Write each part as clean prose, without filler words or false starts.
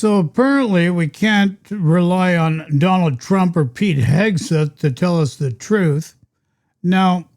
So apparently we can't rely on Donald Trump or Pete Hegseth to tell us the truth. Now,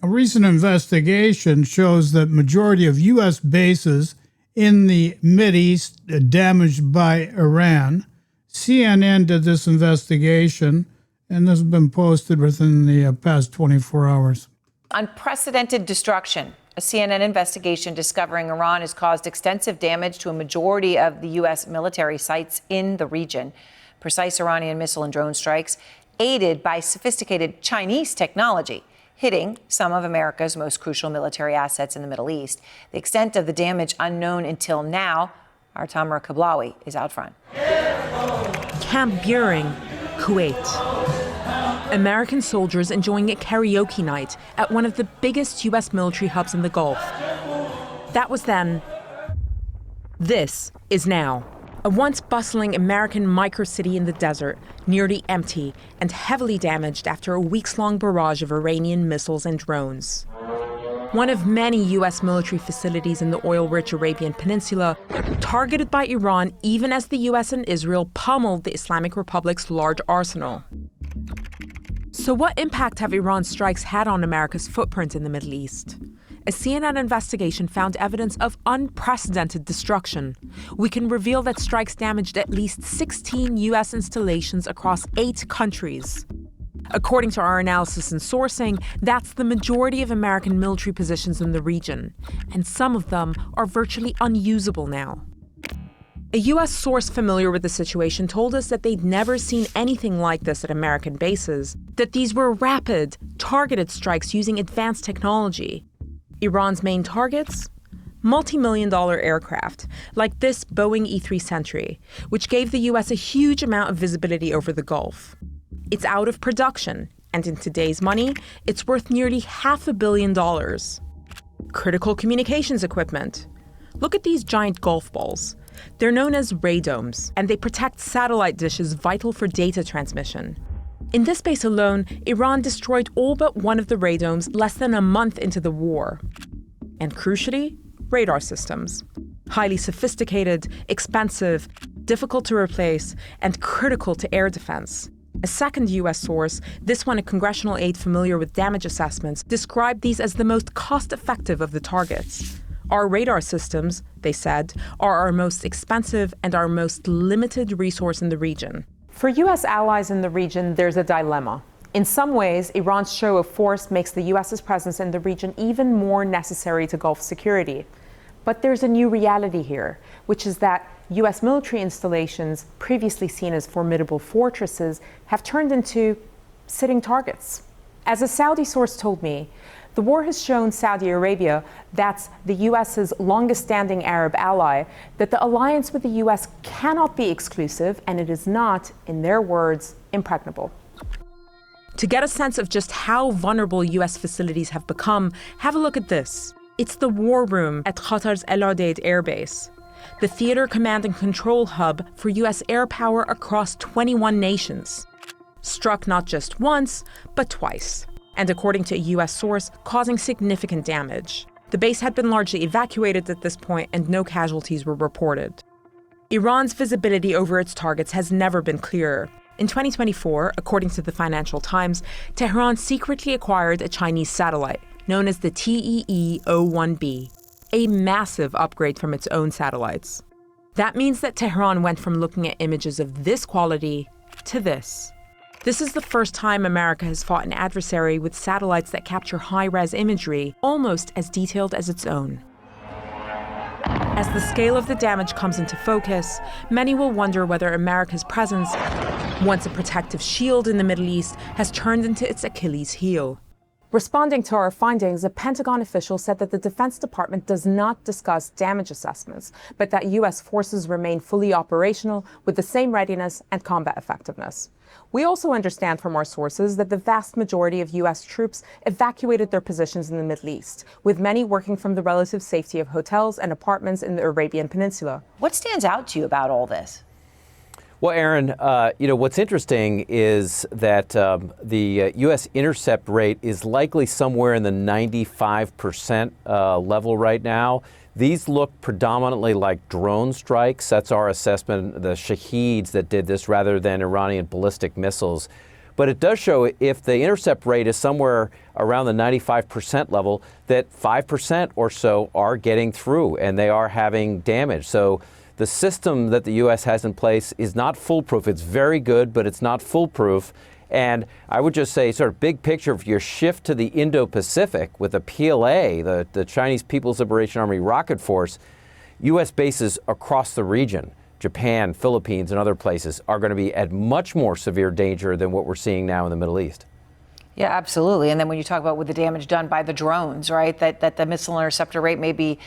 a recent investigation shows that majority of U.S. bases in the Mideast damaged by Iran. CNN did this investigation, and this has been posted within the past 24 hours. Unprecedented destruction. A CNN investigation discovering Iran has caused extensive damage to a majority of the U.S. military sites in the region. Precise Iranian missile and drone strikes, aided by sophisticated Chinese technology, hitting some of America's most crucial military assets in the Middle East. The extent of the damage unknown until now. Our Tamara Kablawi is out front. Camp Buehring, Kuwait. American soldiers enjoying a karaoke night at one of the biggest U.S. military hubs in the Gulf. That was then. This is now. A once bustling American microcity in the desert, nearly empty and heavily damaged after a weeks-long barrage of Iranian missiles and drones. One of many U.S. military facilities in the oil-rich Arabian Peninsula, targeted by Iran even as the U.S. and Israel pummeled the Islamic Republic's large arsenal. So what impact have Iran's strikes had on America's footprint in the Middle East? A CNN investigation found evidence of unprecedented destruction. We can reveal that strikes damaged at least 16 U.S. installations across 8 countries. According to our analysis and sourcing, that's the majority of American military positions in the region, and some of them are virtually unusable now. A U.S. source familiar with the situation told us that they'd never seen anything like this at American bases, that these were rapid, targeted strikes using advanced technology. Iran's main targets? Multi-million-dollar aircraft, like this Boeing E-3 Sentry, which gave the U.S. a huge amount of visibility over the Gulf. It's out of production, and in today's money, it's worth nearly $500 million. Critical communications equipment. Look at these giant golf balls. They're known as radomes, and they protect satellite dishes vital for data transmission. In this base alone, Iran destroyed all but one of the radomes less than a month into the war. And crucially, radar systems. Highly sophisticated, expensive, difficult to replace, and critical to air defense. A second U.S. source, this one a congressional aide familiar with damage assessments, described these as the most cost-effective of the targets. Our radar systems, they said, are our most expensive and our most limited resource in the region. For U.S. allies in the region, there's a dilemma. In some ways, Iran's show of force makes the U.S.'s presence in the region even more necessary to Gulf security. But there's a new reality here, which is that U.S. military installations, previously seen as formidable fortresses, have turned into sitting targets. As a Saudi source told me, the war has shown Saudi Arabia, that's the U.S.'s longest-standing Arab ally, that the alliance with the U.S. cannot be exclusive, and it is not, in their words, impregnable. To get a sense of just how vulnerable U.S. facilities have become, have a look at this. It's the war room at Qatar's El Udeid Air Base, the theater command and control hub for U.S. air power across 21 nations. Struck not just once, but twice. And according to a U.S. source, causing significant damage. The base had been largely evacuated at this point, and no casualties were reported. Iran's visibility over its targets has never been clearer. In 2024, according to the Financial Times, Tehran secretly acquired a Chinese satellite, known as the TEE-01B, a massive upgrade from its own satellites. That means that Tehran went from looking at images of this quality to this. This is the first time America has fought an adversary with satellites that capture high-res imagery, almost as detailed as its own. As the scale of the damage comes into focus, many will wonder whether America's presence, once a protective shield in the Middle East, has turned into its Achilles heel. Responding to our findings, a Pentagon official said that the Defense Department does not discuss damage assessments, but that U.S. forces remain fully operational with the same readiness and combat effectiveness. We also understand from our sources that the vast majority of U.S. troops evacuated their positions in the Middle East, with many working from the relative safety of hotels and apartments in the Arabian Peninsula. What stands out to you about all this? Well, Aaron, what's interesting is that the U.S. intercept rate is likely somewhere in the 95% level right now. These look predominantly like drone strikes. That's our assessment, the Shaheeds that did this rather than Iranian ballistic missiles. But it does show if the intercept rate is somewhere around the 95% level, that 5% or so are getting through and they are having damage. So the system that the U.S. has in place is not foolproof. It's very good, but it's not foolproof. And I would just say, sort of big picture, if you shift to the Indo-Pacific with the PLA, the Chinese People's Liberation Army Rocket Force, U.S. bases across the region, Japan, Philippines, and other places, are going to be at much more severe danger than what we're seeing now in the Middle East. Yeah, absolutely. And then when you talk about with the damage done by the drones, right, that the missile interceptor rate may be,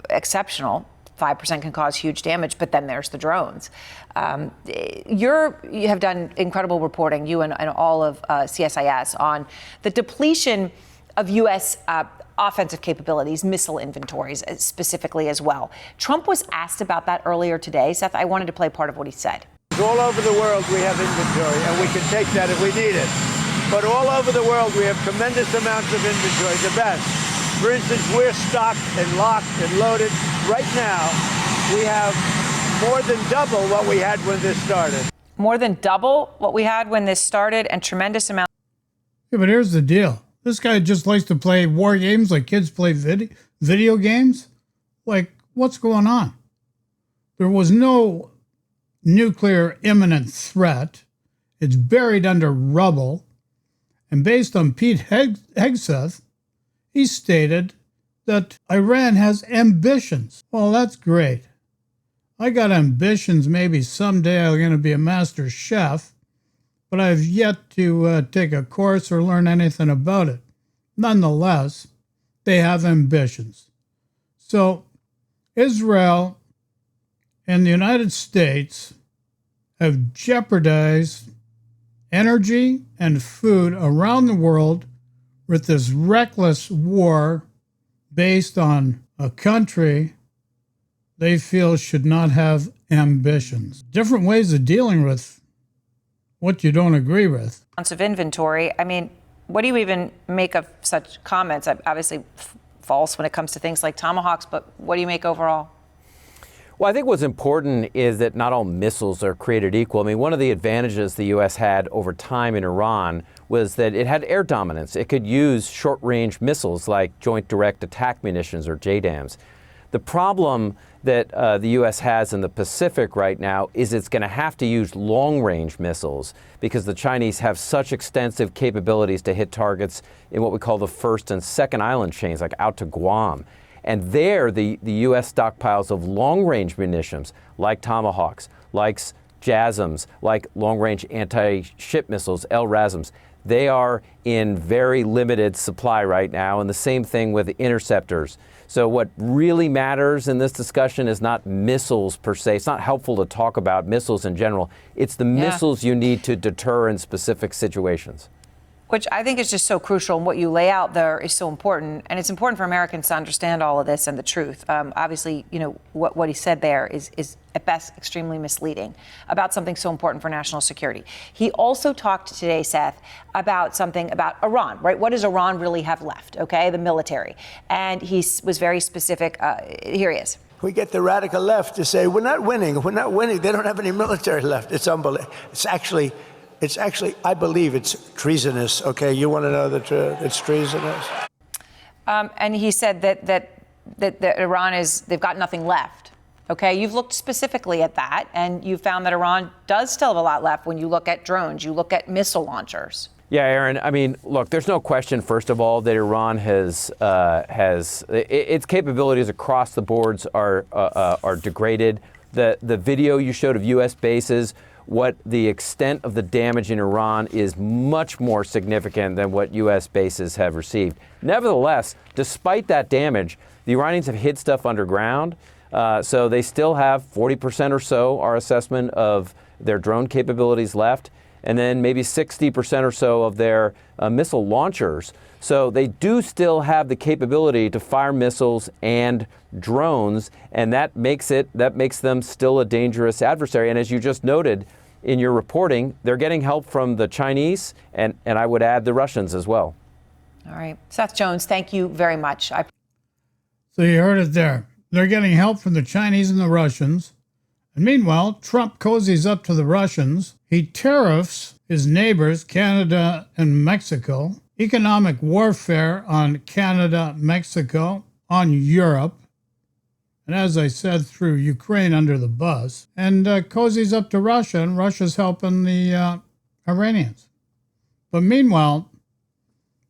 exceptional. 5% can cause huge damage, but then there's the drones. You have done incredible reporting, you and all of CSIS, on the depletion of U.S. Offensive capabilities, missile inventories specifically as well. Trump was asked about that earlier today. Seth, I wanted to play part of what he said. All over the world we have inventory, and we can take that if we need it. But all over the world we have tremendous amounts of inventory, the best. For instance, we're stocked and locked and loaded. Right now, we have more than double what we had when this started. More than double what we had when this started, and tremendous amount. Yeah, but here's the deal. This guy just likes to play war games like kids play video games. Like, what's going on? There was no nuclear imminent threat. It's buried under rubble. And based on Pete Hegseth, he stated that Iran has ambitions. Well, that's great. I got ambitions. Maybe someday I'm going to be a master chef, but I've yet to take a course or learn anything about it. Nonetheless, they have ambitions. So Israel and the United States have jeopardized energy and food around the world with this reckless war based on a country they feel should not have ambitions. Different ways of dealing with what you don't agree with. Of inventory. I mean, what do you even make of such comments? Obviously false when it comes to things like tomahawks, but what do you make overall? Well, I think what's important is that not all missiles are created equal. I mean, one of the advantages the U.S. had over time in Iran was that it had air dominance. It could use short-range missiles like Joint Direct Attack Munitions, or JDAMs. The problem that the U.S. has in the Pacific right now is it's going to have to use long-range missiles because the Chinese have such extensive capabilities to hit targets in what we call the first and second island chains, like out to Guam. And there, the U.S. stockpiles of long-range munitions, like Tomahawks, like JASSMs, like long-range anti-ship missiles, LRASMs, they are in very limited supply right now, and the same thing with interceptors. So what really matters in this discussion is not missiles per se. It's not helpful to talk about missiles in general. It's the missiles you need to deter in specific situations. Which I think is just so crucial, and what you lay out there is so important. And it's important for Americans to understand all of this and the truth. Obviously, what he said there is at best extremely misleading about something so important for national security. He also talked today, Seth, about something about Iran, right? What does Iran really have left, okay? The military. And he was very specific. Here he is. We get the radical left to say, we're not winning. We're not winning. They don't have any military left. It's unbelievable. It's actually, I believe it's treasonous. Okay, you want to know the truth? It's treasonous. And he said that Iran they've got nothing left. Okay, you've looked specifically at that, and you found that Iran does still have a lot left when you look at drones, you look at missile launchers. Yeah, Aaron, I mean, look, there's no question, first of all, that Iran has its capabilities across the boards are degraded. The video you showed of U.S. bases, what the extent of the damage in Iran is much more significant than what U.S. bases have received. Nevertheless, despite that damage, the Iranians have hid stuff underground, so they still have 40% or so, our assessment, of their drone capabilities left, and then maybe 60% or so of their missile launchers. So they do still have the capability to fire missiles and drones, and that makes them still a dangerous adversary. And as you just noted in your reporting, they're getting help from the Chinese, and I would add the Russians as well. All right. Seth Jones, thank you very much. So you heard it there. They're getting help from the Chinese and the Russians. And meanwhile, Trump cozies up to the Russians. He tariffs his neighbors, Canada and Mexico, economic warfare on Canada, Mexico, on Europe, and as I said, threw Ukraine under the bus, and cozies up to Russia, and Russia's helping the Iranians. But meanwhile,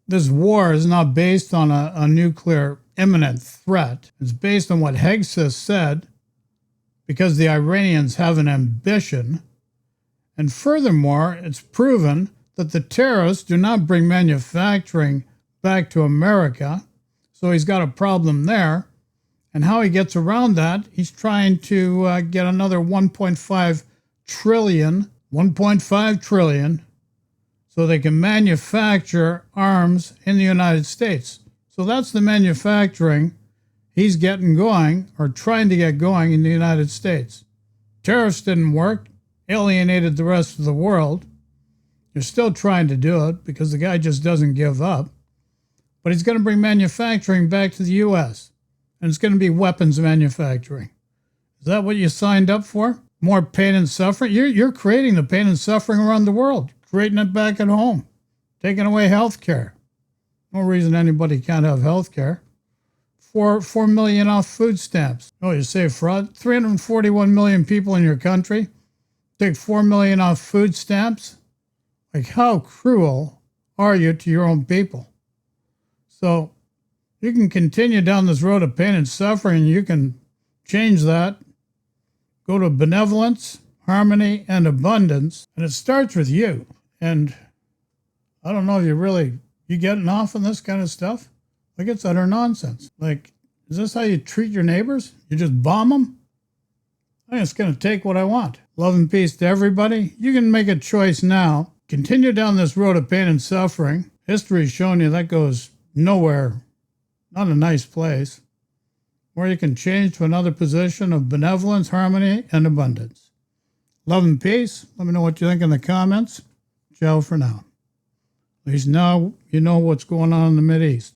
this war is not based on a nuclear imminent threat. It's based on what Hegseth said, because the Iranians have an ambition. And furthermore, it's proven that the terrorists do not bring manufacturing back to America. So he's got a problem there. And how he gets around that, he's trying to get another 1.5 trillion, so they can manufacture arms in the United States. So that's the manufacturing he's getting going, or trying to get going, in the United States. Tariffs didn't work, alienated the rest of the world. You're still trying to do it because the guy just doesn't give up. But he's going to bring manufacturing back to the U.S., and it's going to be weapons manufacturing. Is that what you signed up for? More pain and suffering? You're creating the pain and suffering around the world, creating it back at home, taking away health care. No reason anybody can't have health care. 4 million off food stamps. Oh, you say fraud? 341 million people in your country take 4 million off food stamps? Like, how cruel are you to your own people? So you can continue down this road of pain and suffering. You can change that. Go to benevolence, harmony, and abundance. And it starts with you. And I don't know if you getting off on this kind of stuff? Like, it's utter nonsense. Like, is this how you treat your neighbors? You just bomb them? I'm just going to take what I want. Love and peace to everybody. You can make a choice now. Continue down this road of pain and suffering. History's shown you that goes nowhere. Not a nice place. Or you can change to another position of benevolence, harmony, and abundance. Love and peace. Let me know what you think in the comments. Ciao for now. At least now you know what's going on in the Mideast.